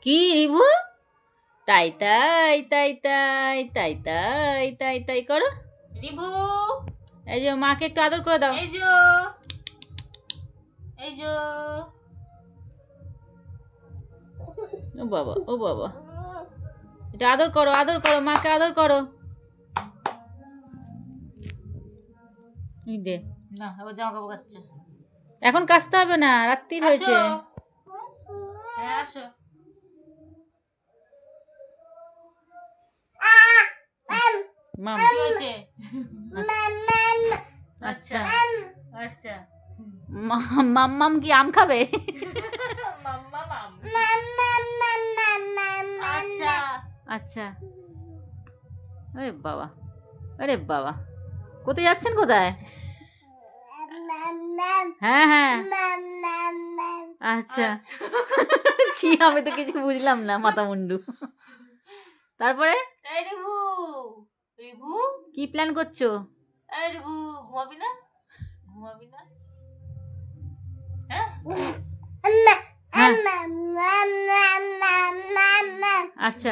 কি রিভু? তাই তাই তাই তাই তাই তাই তাই তাই করো রিভু। এই যে মাকে একটু আদর করে দাও। এই যে ও বাবা ও বাবা, এটা আদর করো, আদর করো, মাকে আদর করো। দে না, আবার জামা কাপড় কাচ্ছে। এখন কাচতে হবে না, রাত্রি হয়েছে। হ্যাঁ আসো। মাম কি হয়েছে? আচ্ছা আচ্ছা, মাম্মাম কি আম খাবে? আচ্ছা আচ্ছা। আরে বাবা, আরে বাবা, কোথায় যাচ্ছেন? কোথায়? হ্যাঁ হ্যাঁ আচ্ছা। কি আমি তো কিছু বুঝলাম না, মাথা মুন্ডু। তারপরে রিভু, রিভু কি প্ল্যান করছো? রিভু ঘুমাবি না? ঘুমাবি না? আচ্ছা।